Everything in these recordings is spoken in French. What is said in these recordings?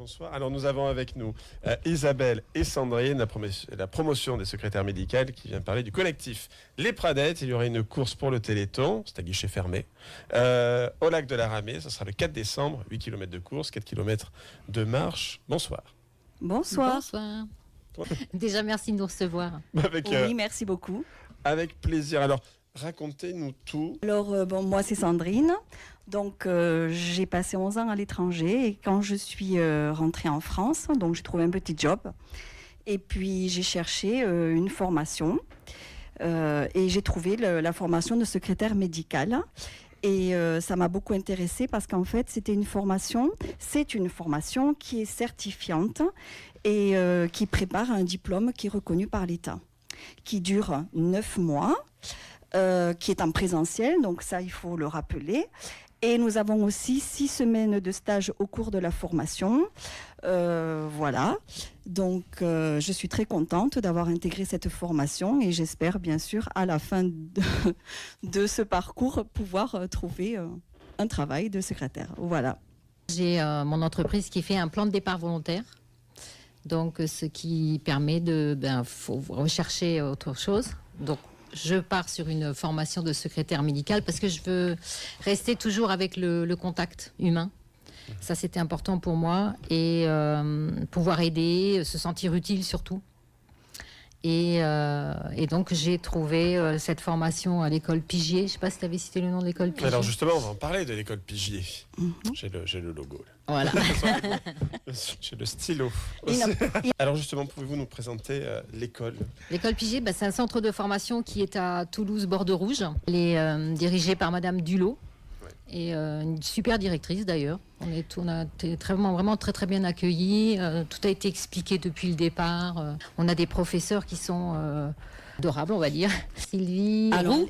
Bonsoir. Alors nous avons avec nous Isabelle et Sandrine, la promotion des secrétaires médicales, qui vient parler du collectif Les Pradettes. Il y aura une course pour le Téléthon, c'est à guichet fermé, au lac de la Ramée. Ce sera le 4 décembre, 8 km de course, 4 km de marche. Bonsoir. Bonsoir. Bonsoir. Déjà, merci de nous recevoir. Oui, merci beaucoup. Avec plaisir. Alors, racontez-nous tout. Alors, moi, c'est Sandrine. Donc, j'ai passé 11 ans à l'étranger. Et quand je suis rentrée en France, donc j'ai trouvé un petit job. Et puis, j'ai cherché une formation. Et j'ai trouvé la formation de secrétaire médicale. Et ça m'a beaucoup intéressée parce qu'en fait, c'est une formation qui est certifiante et qui prépare un diplôme qui est reconnu par l'État, qui dure 9 mois, qui est en présentiel, donc ça, il faut le rappeler. Et nous avons aussi 6 semaines de stage au cours de la formation. Voilà. Donc, je suis très contente d'avoir intégré cette formation et j'espère, bien sûr, à la fin de ce parcours, pouvoir trouver un travail de secrétaire. Voilà. J'ai mon entreprise qui fait un plan de départ volontaire. Donc, ce qui permet faut rechercher autre chose. Donc, je pars sur une formation de secrétaire médical parce que je veux rester toujours avec le contact humain. Ça, c'était important pour moi. Et pouvoir aider, se sentir utile surtout. Et donc, j'ai trouvé cette formation à l'école Pigier. Je ne sais pas si tu avais cité le nom de l'école Pigier. Alors justement, on va en parler de l'école Pigier. J'ai le logo. Là. Voilà. J'ai le stylo. Alors justement, pouvez-vous nous présenter l'école ? L'école Pigier, c'est un centre de formation qui est à Toulouse, Bordeaux Rouge. Elle est dirigée par Madame Dulot. Et une super directrice d'ailleurs. On a été vraiment très très bien accueillis. Tout a été expliqué depuis le départ. On a des professeurs qui sont adorables, on va dire. Sylvie Roux,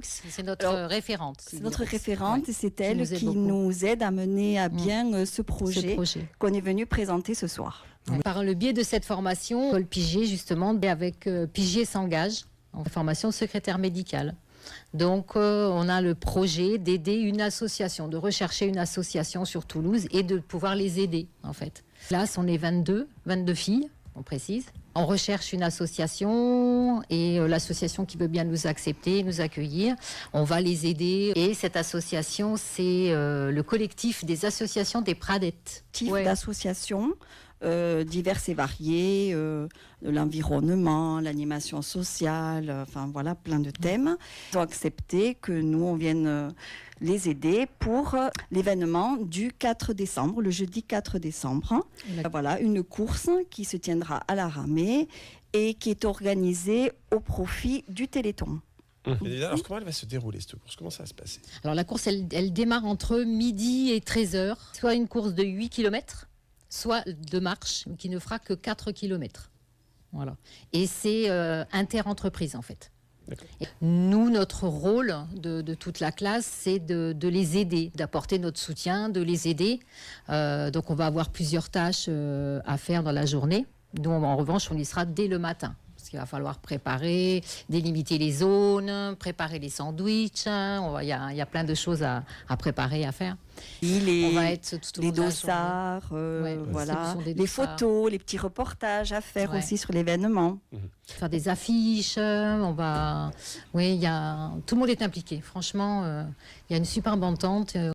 c'est notre référente. C'est notre référente et c'est elle qui nous aide à mener à bien ce projet qu'on est venu présenter ce soir. Par le biais de cette formation, l'école Pigier justement, avec Pigier s'engage en formation secrétaire médicale. Donc, on a le projet d'aider une association, de rechercher une association sur Toulouse et de pouvoir les aider, en fait. Là, on est 22 filles, on précise. On recherche une association et l'association qui veut bien nous accepter, nous accueillir, on va les aider. Et cette association, c'est le collectif des associations des Pradettes. D'associations diverses et variées, de l'environnement, l'animation sociale, enfin voilà, plein de thèmes. Ils ont accepté que nous, on vienne les aider pour l'événement du 4 décembre, le jeudi 4 décembre. Voilà, une course qui se tiendra à la Ramée et qui est organisée au profit du Téléthon. Alors comment elle va se dérouler cette course ? Comment ça va se passer ? Alors la course, elle démarre entre midi et 13h, soit une course de 8 km, soit de marche, qui ne fera que 4 km. Voilà. Et c'est inter-entreprise, en fait. Nous, notre rôle de toute la classe, c'est de les aider, d'apporter notre soutien, de les aider. Donc, on va avoir plusieurs tâches à faire dans la journée. Nous, en revanche, on y sera dès le matin. Parce qu'il va falloir préparer, délimiter les zones, préparer les sandwichs. Il y a plein de choses à préparer, à faire. On va être tout au long de dossards, voilà, les photos, les petits reportages à faire aussi sur l'événement. Faire des affiches, tout le monde est impliqué. Franchement, il y a une superbe entente.